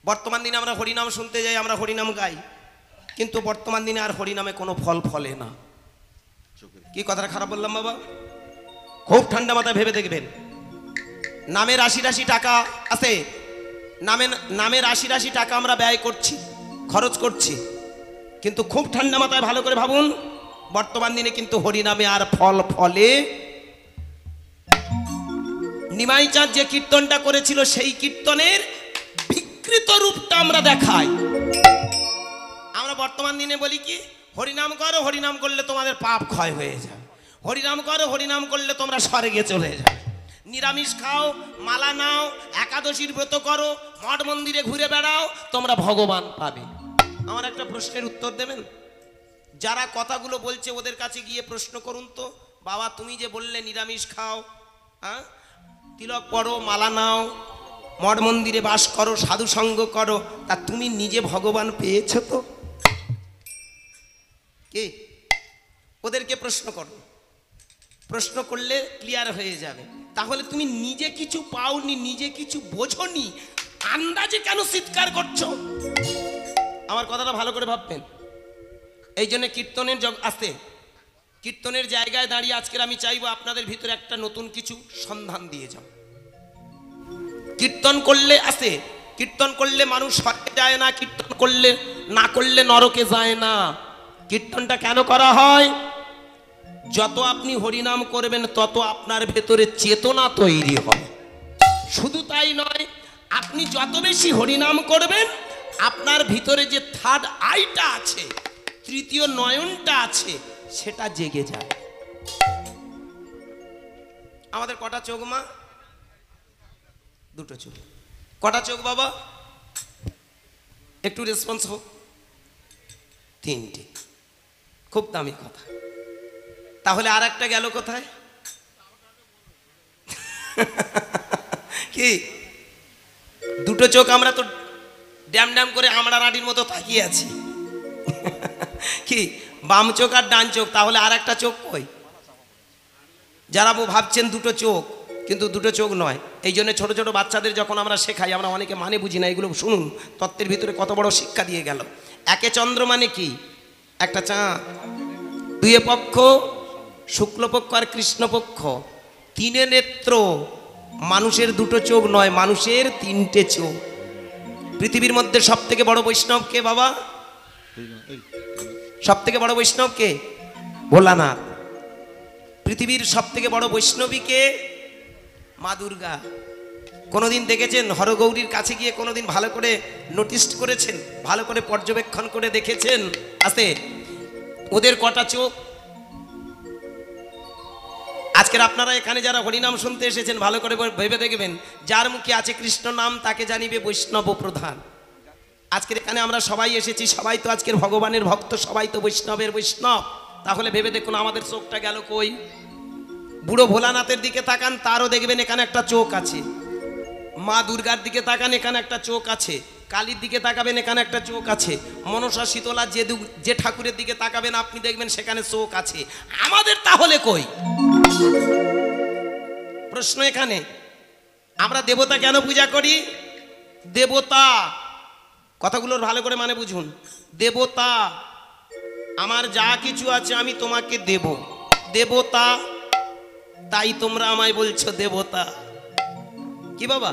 বর্তমান দিনে আমরা হরিনাম শুনতে যাই, আমরা হরিনাম গাই, কিন্তু বর্তমান দিনে আর হরিনামে কোনো ফল ফলে না। কি কথাটা খারাপ বললাম বাবা? খুব ঠান্ডা মাথায় ভেবে দেখবেন। নামের ৮০ টাকা আছে, নামের ৮০ টাকা আমরা ব্যয় করছি, খরচ করছি, কিন্তু খুব ঠান্ডা মাথায় ভালো করে ভাবুন, বর্তমান দিনে কিন্তু হরিনামে আর ফল ফলে। নিমাই চাঁদ যে কীর্তনটা করেছিল সেই কীর্তনের বিকৃত রূপটা আমরা দেখাই। আমরা বর্তমান দিনে বলি কি, হরিনাম করো, হরিনাম করলে তোমাদের পাপ ক্ষয় হয়ে যাবে, হরিনাম করো, হরিনাম করলে তোমরা স্বর্গে চলে যাবে, নিরামিষ খাও, মালা নাও, একাদশীর ব্রত করো, মঠ মন্দিরে ঘুরে বেড়াও, তোমরা ভগবান পাবে। আমার একটা প্রশ্নের উত্তর দেবেন? যারা কথাগুলো বলছে ওদের কাছে গিয়ে প্রশ্ন করুন তো, বাবা তুমি যে বললে নিরামিষ খাও, হ্যাঁ, তিলক পড়ো, মালা নাও, মঠ মন্দিরে বাস করো, সাধু সঙ্গ করো, তা তুমি নিজে ভগবান পেয়েছো তো? কি? ওদেরকে প্রশ্ন করো, প্রশ্ন করলে ক্লিয়ার হয়ে যাবে। তাহলে তুমি নিজে কিছু পাওনি, নিজে কিছু বোঝনি, আন্দাজে কেন চিৎকার করছো? আমার কথাটা ভালো করে ভাববেন। এই জন্য কীর্তনের আসতে, কীর্তনের জায়গায় দাঁড়িয়ে আজকের আমি চাইবো আপনাদের ভিতরে একটা নতুন কিছু সন্ধান দিয়ে যাও। কীর্তন করলে আসে, কীর্তন করলে মানুষ স্বর্গে যায় না, কীর্তন করলে না করলে নরকে যায় না। কীর্তনটা কেন করা হয়? যত আপনি হরিনাম করবেন তত আপনার ভেতরে চেতনা তৈরি হয়। শুধু তাই নয়, আপনি যত বেশি হরিনাম করবেন আপনার ভিতরে যে থার্ড আইটা আছে, তৃতীয় নয়নটা আছে, সেটা জেগে যায়। আমাদের কটা চোখ মা? দুটো চোখ। কটা চোখ বাবা? একটু রেসপন্স হোক। তিনটে। খুব দামি কথা। তাহলে আর একটা গেল কোথায়? কি দুটো চোখ? আমরা তো ড্যাম ড্যাম করে আমরা রাডির মতো তাকিয়ে আছি। কি বাম চোখ আর ডান চোখ, তাহলে আর একটা চোখ কই? যারা ভাবছেন দুটো চোখ, কিন্তু দুটো চোখ নয়। এই জন্য ছোট ছোট বাচ্চাদের যখন আমরা শেখাই, আমরা অনেকে মানে বুঝি না, এগুলো শুনুন, তত্ত্বের ভিতরে কত বড় শিক্ষা দিয়ে গেল। একে চন্দ্র মানে কি? একটা চাঁদ। দুয়ে পক্ষ, শুক্লপক্ষ আর কৃষ্ণপক্ষ। তিনে নেত্র। মানুষের দুটো চোখ নয়, মানুষের তিনটে চোখ। পৃথিবীর মধ্যে সব থেকে বড় বৈষ্ণব কে বাবা? সব থেকে বড় বৈষ্ণব কে? ভোলানাথ। পৃথিবীর সব থেকে বড় বৈষ্ণবী কে? মা দুর্গা। কোনোদিন দেখেছেন হরগৌরীর কাছে গিয়ে কোনোদিন ভালো করে নোটিস করেছেন, ভালো করে পর্যবেক্ষণ করে দেখেছেন আস্তে ওদের কটা চোখ? আজকের আপনারা এখানে যারা হরিনাম শুনতে এসেছেন ভালো করে ভেবে দেখবেন, যার মুখে আছে কৃষ্ণ নাম তাকে জানিবে বৈষ্ণব প্রধান। আজকের এখানে আমরা সবাই এসেছি, সবাই তো আজকের ভগবানের ভক্ত, সবাই তো বৈষ্ণবের বৈষ্ণব। তাহলে ভেবে দেখুন আমাদের চোখটা গেল কই? বুড়ো ভোলানাথের দিকে তাকান, তারও দেখবেন এখানে একটা চোখ আছে। মা দুর্গার দিকে তাকান, এখানে একটা চোখ আছে। কালীর দিকে তাকাবেন, এখানে একটা চোখ আছে। মনসা শীতলা যে ঠাকুরের দিকে তাকাবেন আপনি দেখবেন সেখানে চোখ আছে। আমাদের তাহলে কই? প্রশ্ন এখানে, আমরা দেবতা কেন পূজা করি? দেবতা, কথাগুলোর ভালো করে মানে বুঝুন। দেবতা, আমার যা কিছু আছে আমি তোমাকে দেব। দেবতা, তাই তোমরা আমায় বলছো দেবতা। কি বাবা?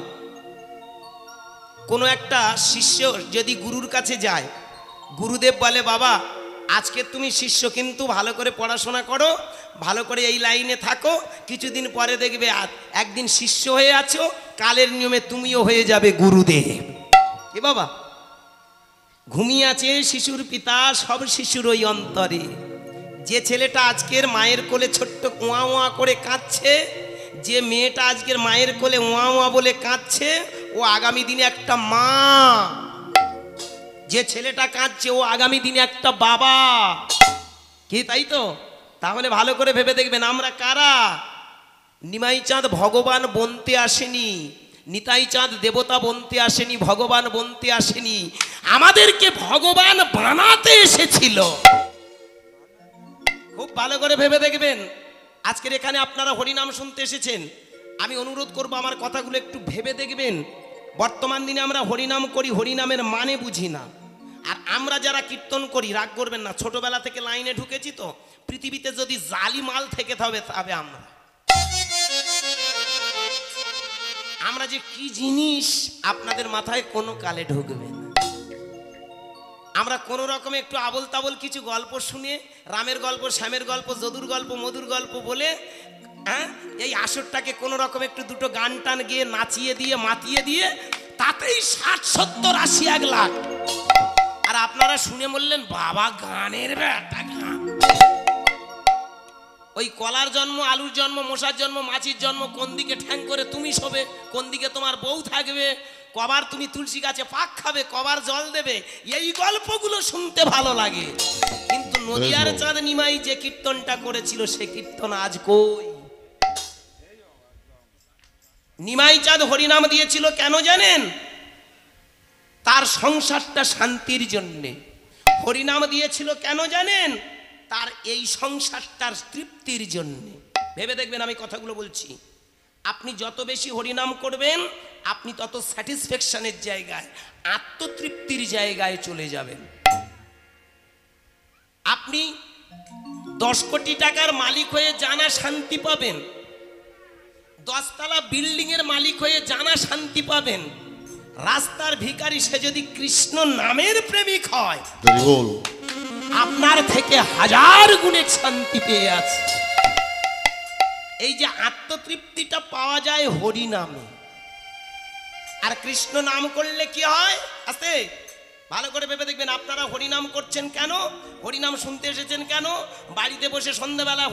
কোনো একটা শিষ্য যদি গুরুর কাছে যায়, গুরুদেব বলে বাবা আজকে তুমি শিষ্য, কিন্তু ভালো করে পড়াশোনা করো, ভালো করে এই লাইনে থাকো, কিছুদিন পরে দেখবে একদিন শিষ্য হয়ে আছো, কালের নিয়মে তুমিও হয়ে যাবে গুরুদেব। কি বাবা? ঘুমিয়ে আছে শিশুর পিতা, সব শিশুর ওই অন্তরে। যে ছেলেটা আজকের মায়ের কোলে ছোট্ট ওয়া ওয়া করে কাঁদছে, যে মেয়েটা আজকের মায়ের কোলে ওয়া ওয়া বলে কাঁদছে, ও আগামী দিনে একটা মা। যে ছেলেটা কাঁদছে ও আগামী দিনে একটা বাবা। কি তাই তো? তাহলে ভালো করে ভেবে দেখবেন আমরা কারা? নিমাই চাঁদ ভগবান বনতে আসেনি, নিতাই চাঁদ দেবতা বনতে আসেনি, ভগবান বনতে আসেনি, আমাদেরকে ভগবান বানাতে এসেছিল। খুব ভালো করে ভেবে দেখবেন। আজকের এখানে আপনারা হরিনাম শুনতে এসেছেন, আমি অনুরোধ করব আমার কথাগুলো একটু ভেবে দেখবেন। বর্তমান দিনে আমরা হরিনাম করি, হরিনামের মানে বুঝি না। আর আমরা যারা কীর্তন করি, রাগ করবেন না, ছোটবেলা থেকে লাইনে ঢুকেছি তো, পৃথিবীতে যদি জালি মাল থেকে তবে আমরা যে কি জিনিস আপনাদের মাথায় কোনো কালে ঢুকবে না। আমরা কোন রকমে একটু আবল তাবল কিছু গল্প শুনে, রামের গল্প, শ্যামের গল্প, যদুর গল্প, মধুর গল্প বলে, হ্যাঁ, এই আসরটাকে কোন রকম একটু দুটো গান টান গিয়ে নাচিয়ে দিয়ে মাতিয়ে দিয়ে তাতেই 60, 70, 80, 1 লাখ। আর আপনারা শুনে বললেন বাবা গানের ব্যাটা গান। ওই কলার জন্ম, আলুর জন্ম, মশার জন্ম, মাছির জন্ম, কোন দিকে ঠ্যাং করে তুমি শোবে, কোন দিকে তোমার বউ থাকবে, কবার তুমি তুলসী গাছে পাক খাবে, কবার জল দেবে, এই গল্পগুলো শুনতে ভালো লাগে। কিন্তু নদিয়ার চাঁদ নিমাই যে কীর্তনটা করেছিল সে কীর্তন আজ কই? নিমাই চাঁদ হরিনাম দিয়েছিল কেন জানেন? তার সংসারটা শান্তির জন্যে। হরিনাম দিয়েছিল কেন জানেন? তার এই সংসারটার তৃপ্তির জন্যে। ভেবে দেখবেন আমি কথাগুলো বলছি। আপনি যত বেশি হরিনাম করবেন আপনি তত স্যাটিসফ্যাকশনের জায়গায়, আত্মতৃপ্তির জায়গায় চলে যাবেন। আপনি 10 কোটি টাকার মালিক হয়ে জানা শান্তি পাবেন, 10 তলা বিল্ডিং এর মালিক হয়ে জানা শান্তি পাবেন। রাস্তার ভিখারি সে যদি কৃষ্ণ নামের প্রেমিক হয় আপনার থেকে 1000 গুণে শান্তি পেয়ে আছে। এই যে আত্মতৃপ্তিটা পাওয়া যায় হরি নামে। আর কৃষ্ণ নাম করলে কি হয়? আস্তে ভালো করে ভেবে দেখবেন। আপনারা হরিনাম করছেন কেন? হরিনাম শুনতে এসেছেন কেন? বাড়িতে বসে সন্ধ্যাবেলা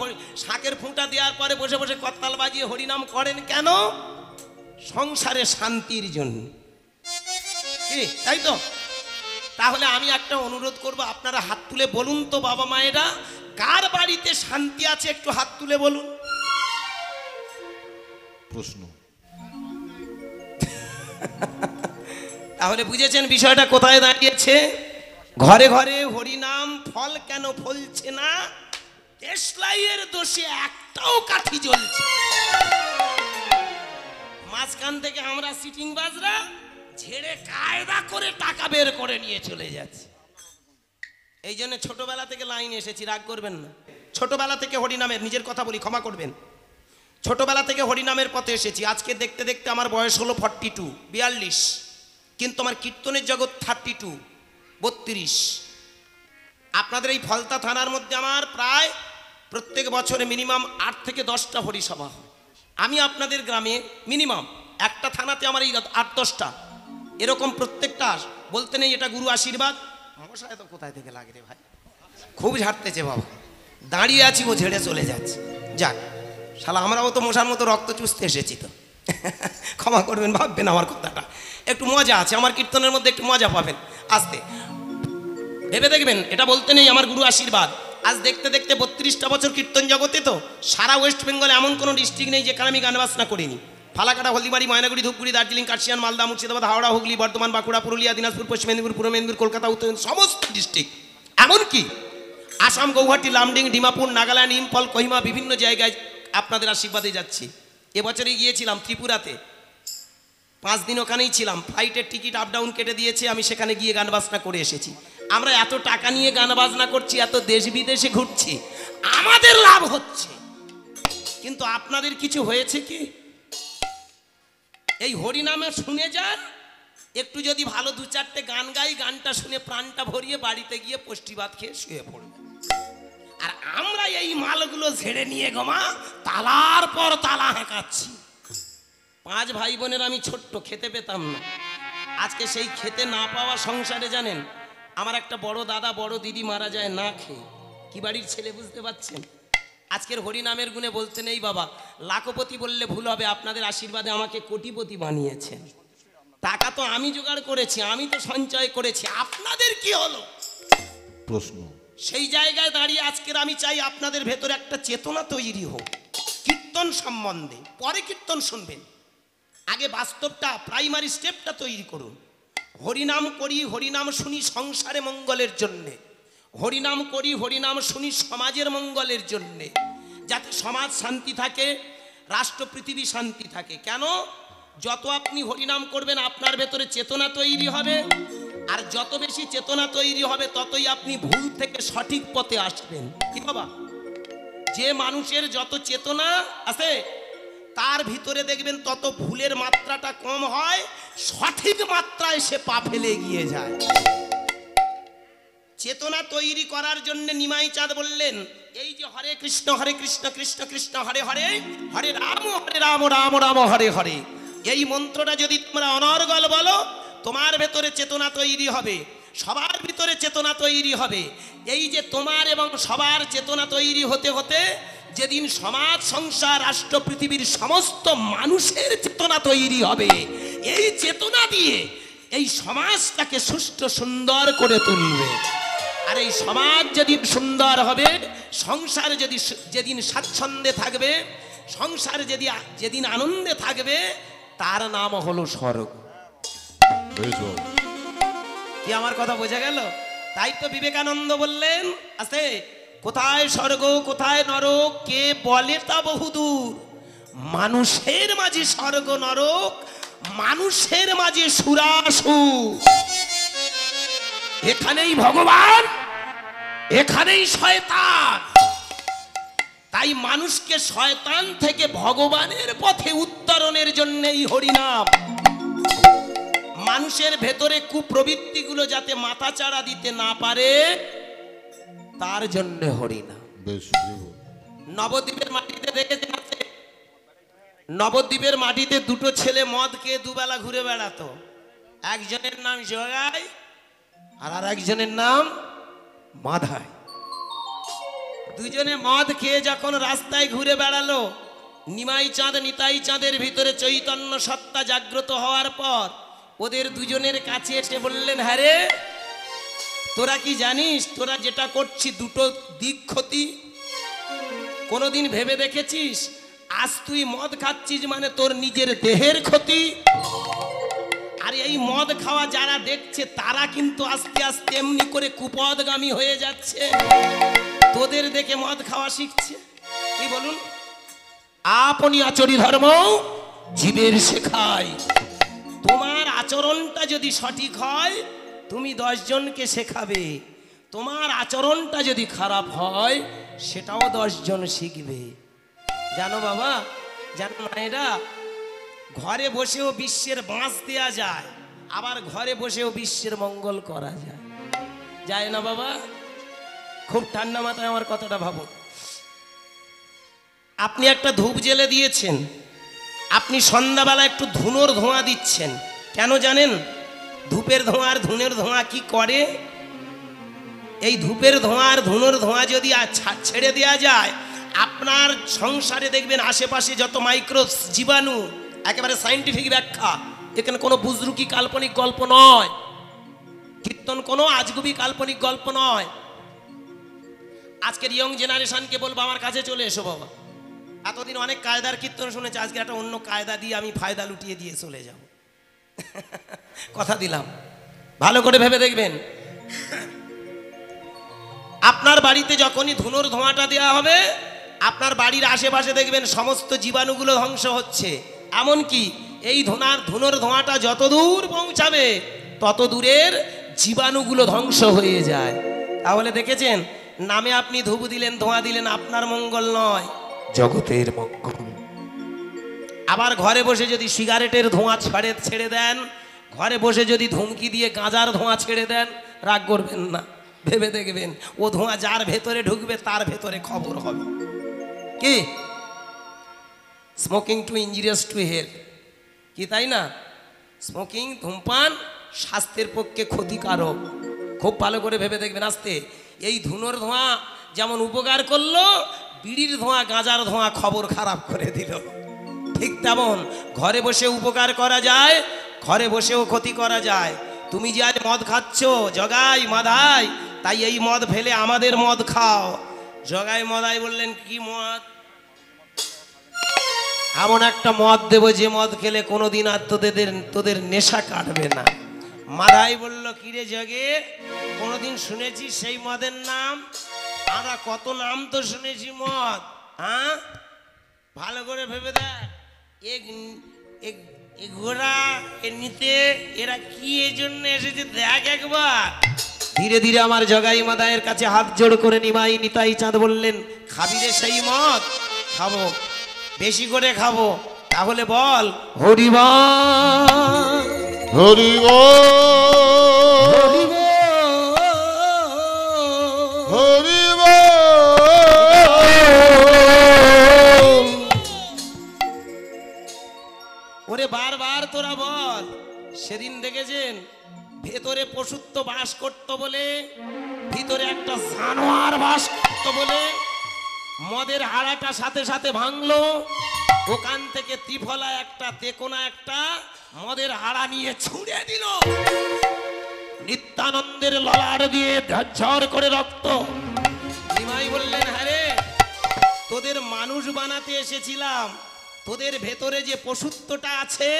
শাকের ফুঁটা দেওয়ার পরে বসে বসে করতাল বাজিয়ে হরিনাম করেন কেন? সংসারে শান্তির জন্য, তাই তো? তাহলে আমি একটা অনুরোধ করব, আপনারা হাত তুলে বলুন তো বাবা মায়েরা, কার বাড়িতে শান্তি আছে একটু হাত তুলে বলুন। প্রশ্ন। তাহলে বুঝেছেন বিষয়টা কোথায় দাঁড়িয়েছে? ঘরে ঘরে হরিনাম ফল কেন ফলছে না? দেশলাইয়ের দোষে একটাও কাঠি জ্বলছে। মাঝখান থেকে আমরা সিটিং বাজরা ঝেড়ে কায়দা করে টাকা বের করে নিয়ে চলে যাচ্ছে। এই জন্য ছোটবেলা থেকে লাইন এসেছি, রাগ করবেন না। ছোটবেলা থেকে হরিনামের, নিজের কথা বলি ক্ষমা করবেন, ছোটবেলা থেকে হরিনামের পথে এসেছি। আজকে দেখতে দেখতে আমার বয়স হলো 42, 42, কিন্তু আমার কীর্তনের জগৎ 32, 32। আপনাদের এই ফলতা থানার মধ্যে আমার প্রায় প্রত্যেক বছরে মিনিমাম 8 থেকে 10টা হরিসভা হয়। আমি আপনাদের গ্রামে মিনিমাম একটা থানাতে আমার এই 8-10টা এরকম প্রত্যেকটা, বলতে নেই এটা গুরু আশীর্বাদ। মশা এত কোথায় থেকে লাগে রে ভাই, খুব ঝাড়তেছে বাবা, দাঁড়িয়ে আছি ও ঝেড়ে চলে যাচ্ছে। যাক শালা, আমরাও তো মশার মতো রক্ত চুষতে এসেছি তো, ক্ষমা করবেন, ভাববেন আমার কথাটা। একটু মজা আছে আমার কীর্তনের মধ্যে, একটু মজা পাবেন। আসতে ভেবে দেখবেন, এটা বলতে নেই আমার গুরু আশীর্বাদ। আজ দেখতে দেখতে 32টা বছর কীর্তন জগতে, তো সারা ওয়েস্ট বেঙ্গলে এমন কোনো ডিস্ট্রিক্ট নেই যেখানে আমি গান বাজনা করিনি। ফালাকাটা, হলদিবাড়ি, ময়নাগুড়ি, ধূপগুড়ি, দার্জিলিং, কার্শিয়ান, মালদা, মুর্শিদাবাদ, হাওড়া, হুগলি, বর্ধমান, বাঁকুড়া, পুরুলিয়া, দিনাজপুর, পশ্চিম মেদিনীপুর, পূর্ব মেদিনীপুর, কলকাতা, উত্তর সমস্ত ডিস্ট্রিক্ট, এমনকি আসাম, গৌহাটি, লামডিং, ডিমাপুর, নাগাল্যান্ড, ইম্ফল, কোহিমা, বিভিন্ন জায়গায় আপনাদের আশীর্বাদে যাচ্ছি। এবছরে গিয়েছিলাম ত্রিপুরাতে, 5 দিন ওখানেই ছিলাম। ফ্লাইটের টিকিট আপ ডাউন কেটে দিয়েছে, আমি সেখানে গিয়ে গান বাজনা করে এসেছি। আমরা এত টাকা নিয়ে গান বাজনা করছি, এত দেশ বিদেশে ঘুরছি, আমাদের লাভ হচ্ছে, কিন্তু আপনাদের কিছু হয়েছে কি? এই হরিনামে শুনে যান, একটু যদি ভালো 2-4টে গান গাই, গানটা শুনে প্রাণটা ভরিয়ে বাড়িতে গিয়ে পুষ্টি ভাত খেয়ে শুয়ে পড়বে। আর আমরা এই মালগুলো ঝেড়ে নিয়ে গোমা তালার পর তালা হাঁকাচ্ছি। 5 ভাই বোনের আমি ছোট্ট, খেতে পেতাম না। আজকে সেই খেতে না পাওয়া সংসারে জানেন আমার একটা বড় দাদা বড় দিদি মারা যায় না খেয়ে। কি বাড়ির ছেলে বুঝতে পারছেন? আজকের হরিনামের গুণে বলতে নেই বাবা, লাখপতি বললে ভুল হবে, আপনাদের আশীর্বাদে আমাকে কোটিপতি বানিয়েছেন। টাকা তো আমি জোগাড় করেছি, আমি তো সঞ্চয় করেছি, আপনাদের কি হলো? প্রশ্ন। সেই জায়গায় দাঁড়িয়ে আজকের আমি চাই আপনাদের ভেতরে একটা চেতনা তৈরি হোক কীর্তন সম্বন্ধে। পরে কীর্তন শুনবেন, আগে বাস্তবটা, প্রাইমারি স্টেপটা তৈরি করুন। হরিনাম করি, হরিনাম শুনি সংসারে মঙ্গলের জন্যে, হরিনাম করি, হরিনাম শুনি সমাজের মঙ্গলের জন্যে, যাতে সমাজ শান্তি থাকে, রাষ্ট্র পৃথিবী শান্তি থাকে। কেন? যত আপনি হরিনাম করবেন আপনার ভেতরে চেতনা তৈরি হবে, আর যত বেশি চেতনা তৈরি হবে ততই আপনি ভুল থেকে সঠিক পথে আসবেন। কি বাবা? যে মানুষের যত চেতনা আছে তার ভিতরে দেখবেন তত ভুলের মাত্রাটা কম হয়, সঠিক মাত্রায় সে পা ফেলে এগিয়ে যায়। চেতনা তৈরি করার জন্য নিমাই চাঁদ বললেন, এই যে হরে কৃষ্ণ কৃষ্ণ কৃষ্ণ হরে হরে, হরে রাম রাম রাম হরে হরে, এই মন্ত্রটা যদি তোমরা অনর্গল বলো তোমার ভেতরে চেতনা তৈরি হবে, সবার ভিতরে চেতনা তৈরি হবে। এই যে তোমার এবং সবার চেতনা তৈরি হতে হতে যেদিন সমাজ সংসার রাষ্ট্র পৃথিবীর সমস্ত মানুষের চেতনা তৈরি হবে, এই চেতনা দিয়ে এই সমাজটাকে সুষ্ঠু সুন্দর করে তুলবে। আর এই সমাজ যেদিন সুন্দর হবে, সংসার যেদিন স্বাচ্ছন্দ্যে থাকবে, সংসার যেদিন আনন্দে থাকবে, তার নাম হলো স্বর্গ। কি আমার কথা বোঝা গেল? তাই তো বিবেকানন্দ বললেন আছে, কোথায় স্বর্গ কোথায় নরক কে বলে তা বহুদূর, মানুষের মাঝে স্বর্গ নরক, মানুষের মাঝে সুরাসুর। এখানেই ভগবান, এখানেই শয়তান। তাই মানুষকে শয়তান থেকে ভগবানের পথে উত্তরণের জন্যই হরিনাম। মানুষের ভেতরে কুপ্রবৃত্তিগুলো যাতে মাথাচাড়া দিতে না পারে তার জন্য হরিনাম। নবদ্বীপের মাটিতে দেখেছেন, নবদ্বীপের মাটিতে দুটো ছেলে মদ খেয়ে দুবেলা ঘুরে বেড়াতো। একজনের নাম জগাই আর একজনের নাম মাধাই। দুজনে মদ খেয়ে যখন রাস্তায় ঘুরে বেড়ালো, নিমাই চাঁদ নিতাই চাঁদের ভিতরে চৈতন্য সত্তা জাগ্রত হওয়ার পর ওদের দুজনের কাছে এসে বললেন, হ্যাঁ রে, তোরা কি জানিস তোরা যেটা করছিস দুটো দিক ক্ষতি? কোনোদিন ভেবে দেখেছিস আজ তুই মদ খাচ্ছিস মানে তোর নিজের দেহের ক্ষতি? আর এই মদ খাওয়া যারা দেখছে তারা কিন্তু আস্তে আস্তে এমনি করে কুপদগামী হয়ে যাচ্ছে, তোদের দেখে মদ খাওয়া শিখছে। কি বলুন? আপনি আচরি ধর্ম জীবের শেখায়। তোমার আচরণটা যদি সঠিক হয় তুমি 10 জনকে শেখাবে, তোমার আচরণটা যদি খারাপ হয় সেটাও 10 জন শিখবে। জানো বাবা, জানো মায়েরা, ঘরে বসেও বিশ্বের বাঁশ দেয়া যায়, আবার ঘরে বসেও বিশ্বের মঙ্গল করা যায়। যায় না বাবা? খুব ঠান্ডা মাথায় আমার কথাটা ভাবুন। আপনি একটা ধূপ জ্বেলে দিয়েছেন, আপনি সন্ধ্যাবেলা একটু ধুনোর ধোঁয়া দিচ্ছেন, কেন জানেন? ধূপের ধোঁয়া আর ধুনোর ধোঁয়া কি করে? এই ধূপের ধোঁয়া আর ধুনোর ধোঁয়া যদি ছেড়ে দেওয়া যায়, আপনার সংসারে দেখবেন আশেপাশে যত মাইক্রো জীবাণু, একেবারে সায়েন্টিফিক ব্যাখ্যা, এখানে কোনো বুজরুকি কাল্পনিক গল্প নয়, কীর্তন কোনো আজগুবি কাল্পনিক গল্প নয়। আজকের ইয়ং জেনারেশনকে বলবো আমার কাছে চলে এসো বাবা, এতদিন অনেক কায়দার কীর্তন শুনেছে, আজকে একটা অন্য কায়দা দিয়ে আমি ফায়দা লুটিয়ে দিয়ে চলে যাব। কথা দিলাম, ভালো করে ভেবে দেখবেন। আপনার বাড়িতে যখনই ধুনোর ধোঁয়াটা দেওয়া হবে, আপনার বাড়ির আশেপাশে দেখবেন সমস্ত জীবাণুগুলো ধ্বংস হচ্ছে। এমনকি এই ধুনোর ধোঁয়াটা যত দূর পৌঁছাবে তত দূরের জীবাণুগুলো ধ্বংস হয়ে যায়। তাহলে দেখেছেন, নামে আপনি ধূপ দিলেন, ধোঁয়া দিলেন, আপনার মঙ্গল নয়, জগতের মঙ্গল। আবার ঘরে বসে যদি সিগারেটের ধোঁয়া ছেড়ে দেন, ঘরে বসে যদি ধুমকি দিয়ে গাঁজার ধোঁয়া ছেড়ে দেন, রাগ করবেন না, ভেবে দেখবেন ও ধোঁয়া যার ভেতরে ঢুকবে তার ভেতরে খবর হবে। কি? Smoking to injurious to health, কি তাই না? স্মোকিং, ধূমপান স্বাস্থ্যের পক্ষে ক্ষতিকারক। খুব ভালো করে ভেবে দেখবেন। আসতে এই ধুনোর ধোঁয়া যেমন উপকার করলো, বিড়ির ধোঁয়া গাঁজার ধোঁয়া খবর খারাপ করে দিল। ঠিক তেমন ঘরে বসে উপকার করা যায়, ঘরে বসেও ক্ষতি করা যায়। তুমি যে আজ মদ খাচ্ছ জগাই মাধাই, তাই এই মদ ফেলে আমাদের মদ খাও। জগাই মাধাই বললেন, কি মদ? এমন একটা মদ দেবো যে মদ খেলে কোনোদিন আর তোদের নেশা কাটবে না। মাধাই বলল, কিরে জগে, কোনোদিন শুনেছি সেই মদের নাম? আমরা কত নাম তো শুনেছি মদ, হ্যাঁ? ভালো করে ভেবে দেখ, এই ঘোড়া নিতে এরা কি এর জন্য এসেছে দেখ একবার। ধীরে ধীরে আমার জগাই মাদায়ের কাছে হাত জোড় করে নিমাই নিতাই চাঁদ বললেন, খাবি রে সেই মদ? খাবো, বেশি করে খাবো। তাহলে বল হরিবল হরিবল হরিবল। ওরে বারবার তোরা বল। সেদিন দেখেছেন ভেতরে পশুত্ব বাস করত বলে, ভিতরে একটা জানোয়ার বাস করত বলে মদের হাড়াটা সাথে সাথে ভাঙলো। ওখান থেকে ত্রিফলা একটা তেকোনা একটা মদের হাড়া নিয়ে ছুঁড়ে দিল। নিত্যানন্দের ললাট দিয়ে ঝরঝর করে রক্ত। নিমাই বললেন, হ্যাঁ রে, তোদের মানুষ বানাতে এসেছিলাম। তোদের ভেতরে যে পশুত্বটা আছে,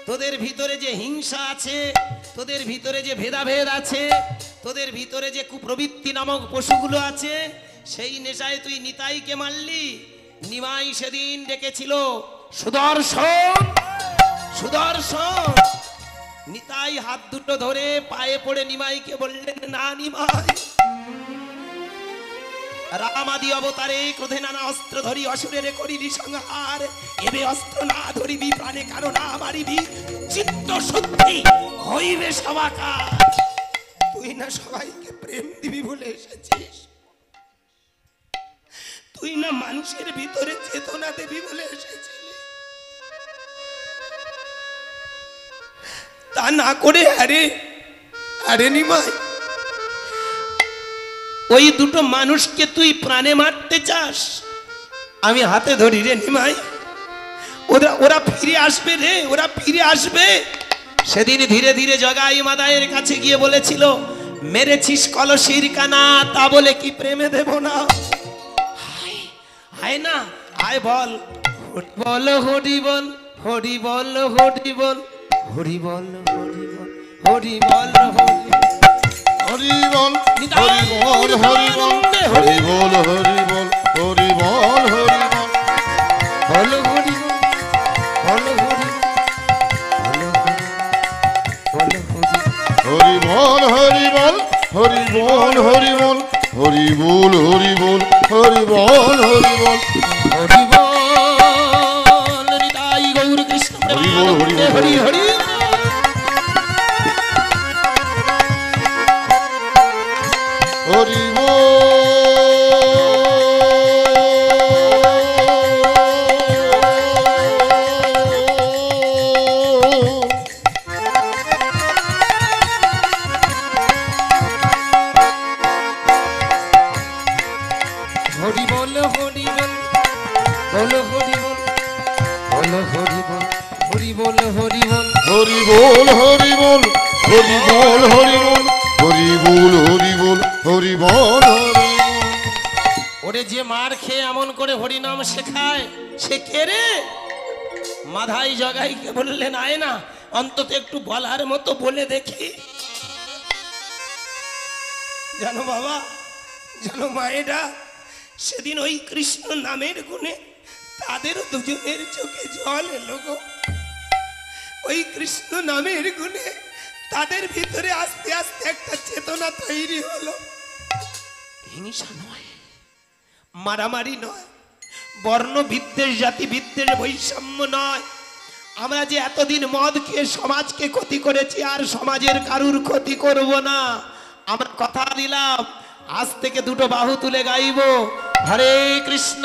তোদের ভিতরে যে হিংসা আছে, তোদের ভিতরে যে ভেদাভেদ আছে, তোদের ভিতরে যে কুপ্রবৃত্তি নামক পশুগুলো আছে, সেই নেশায় তুই নিতাইকে মারলি। নিমাই সেদিন ডেকেছিল সুদর্শন, সুদর্শন। নিতাই হাত দুটো ধরে পায়ে পড়ে নিমাইকে বললেন, না নিমাই, রামাদি অবতারে ক্রোধে নানা অস্ত্র ধরি অসুরের করিলি সংহার। এবে অস্ত্র না ধরিবি প্রাণে কারো না মারিবি, চিত্ত শুদ্ধি হইবে সবাকার। তুই না সবাইকে প্রেম দিবি বলে এসেছিস, তুই না মানুষের ভিতরে চেতনা দেবি বলে এসেছিলি। তা না করে আরে আরে নিমাই, ওই দুটো মানুষকে তুই প্রাণে মারতে চাস? আমি হাতে ধরি রে নিমাই, ওরা ফিরে আসবে রে, ওরা ফিরে আসবে। সেদিন ধীরে ধীরে জগাই মাদায়ের কাছে গিয়ে বলেছিল, মেরেছিস কলসির কানা, তা বলে কি প্রেমে দেব না? আয় না, আয় বল বল হরি বল, হরি বল, হরি বল, হরি বল, হরি বল, হরি বল, হরি হরিবল হরিবল হরিবল হরিবল হরিবল হরিবল হরিবল হল হরি হল হরি হরিবল হরিবল হরিবল হরিবল হরিবল হরিবল হরিবল হরিবল হরিবল। নিতাই গৌর কৃষ্ণ প্রেমানন্দে হরি হরি। হরিবল হরিবল হরিবল হরিবল হরিবল হরিবল হরিবল। ওরে যে মার খেয়ে এমন করে হরিনাম শেখায়, সে কে রে? মাধাই জগাইকে বললেন, আয় না, অন্তত একটু বলার মতো বলে দেখি। জানো বাবা, জানো মায়েরা, সেদিন ওই কৃষ্ণ নামের গুণে তাদের দুজনের চোখে জল এলো গো। ওই কৃষ্ণ নামের গুণে তাদের ভিতরে আস্তে আস্তে একটা চেতনা তৈরি হলো। হিংসা নয়, মারামারি নয়, বর্ণ বিদ্বেষ, জাতি বিদ্বেষ, বৈষম্য নয়। আমরা যে এতদিন মদ খেয়ে সমাজকে ক্ষতি করেছি, আর সমাজের কারুর ক্ষতি করব না। আমরা কথা দিলাম, আজ থেকে দুটো বাহু তুলে গাইব, হরে কৃষ্ণ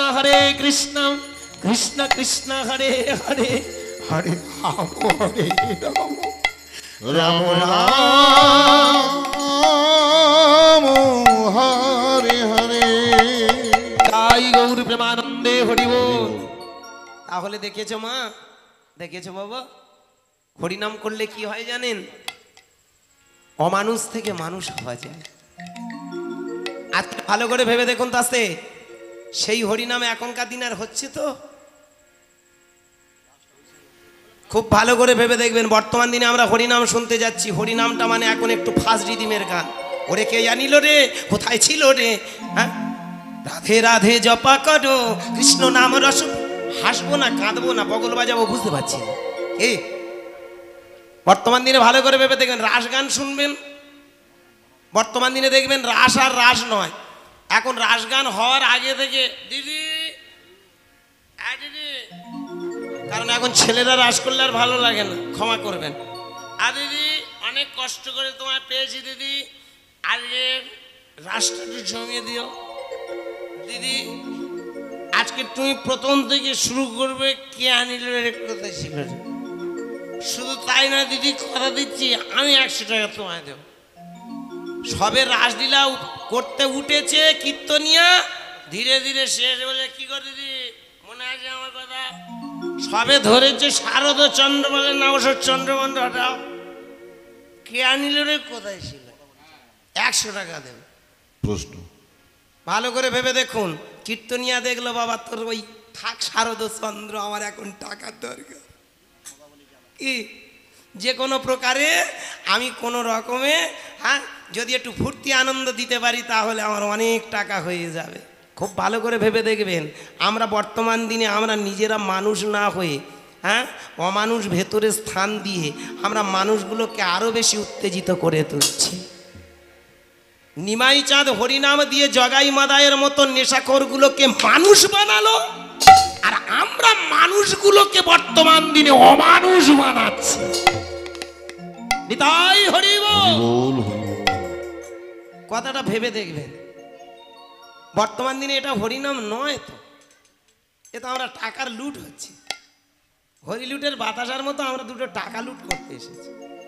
কৃষ্ণ কৃষ্ণ হরে হরে, হরে রাম হরে রাম, রাম রাম হরে হরে। তাই গৌর প্রেমানন্দে হরি বল। তাহলে দেখেছো মা, দেখেছো বাবা, হরিনাম করলে কি হয় জানেন? অমানুষ থেকে মানুষ হওয়া যায়। আজকে ভালো করে ভেবে দেখুন তো, আস্তে সেই হরিনামে এখনকার দিন আর হচ্ছে তো? খুব ভালো করে ভেবে দেখবেন, বর্তমান দিনে আমরা হরিনাম শুনতে যাচ্ছি, হরিনামটা মানে এখন একটু ফাস্ট রিদিমের গান। ওরে কে জানিল রে, কোথায় ছিল রে? হ্যাঁ, রাধে রাধে জপা করো কৃষ্ণ নাম রস। হাসবো না কাঁদবো না বগল বাজাবো বুঝতে পারছি না। কি বর্তমান দিনে ভালো করে ভেবে দেখবেন, রাস গান শুনবেন, বর্তমান দিনে দেখবেন রাস আর রাস নয়, এখন রাস গান হওয়ার আগে থেকে দিদি দিদি, কারণ এখন ছেলেরা রাস করলে আর ভালো লাগে না, ক্ষমা করবেন। আর দিদি অনেক কষ্ট করে তোমায় পেয়েছি দিদি, আজকে রাসটা একটু জমিয়ে দিও দিদি, আজকে তুমি প্রথম থেকে শুরু করবে, কে আনিল কথা ছিল। শুধু তাই না দিদি, কথা দিচ্ছি আমি 100 টাকা তোমায় দেব। সবে রাসলীলা করতে উঠেছে কীর্তনিয়া, ধীরে ধীরে শেষ বলে কি করে দিদি মনে আছে আমার কথা, সবে ধরেছে শারদ চন্দ্র বলে না, অবসর চন্দ্রমন্ড হটাও, কে আনিল রে কোথায় ছিল, 100 টাকা দেব। প্রশ্ন ভালো করে ভেবে দেখুন, কীর্তনিয়া দেখলো বাবা তোর ওই থাক শারদ চন্দ্র, আমার এখন টাকার দরকার, কি যে কোনো প্রকারে আমি কোনো রকমে, হ্যাঁ যদি একটু ফুর্তি আনন্দ দিতে পারি তাহলে আমার অনেক টাকা হয়ে যাবে। খুব ভালো করে ভেবে দেখবেন, আমরা বর্তমান দিনে আমরা নিজেরা মানুষ না হয়ে, হ্যাঁ অমানুষ ভেতরে স্থান দিয়ে আমরা মানুষগুলোকে আরও বেশি উত্তেজিত করে তুলছি। নিমাই চাঁদ হরিনাম দিয়ে জগাই মাদায়ের মতো নেশাখোরগুলোকে মানুষ বানালো, আর আমরা মানুষগুলোকে বর্তমান দিনে অমানুষ বানাচ্ছি। নিতাই হরি বল। বল হরি বল। কথাটা ভেবে দেখবেন, বর্তমান দিনে এটা হরিনাম নয় তো, এটা আমরা টাকার লুট হচ্ছে, হরি লুটের বাতাসার মতো আমরা দুটো টাকা লুট করতে এসেছি।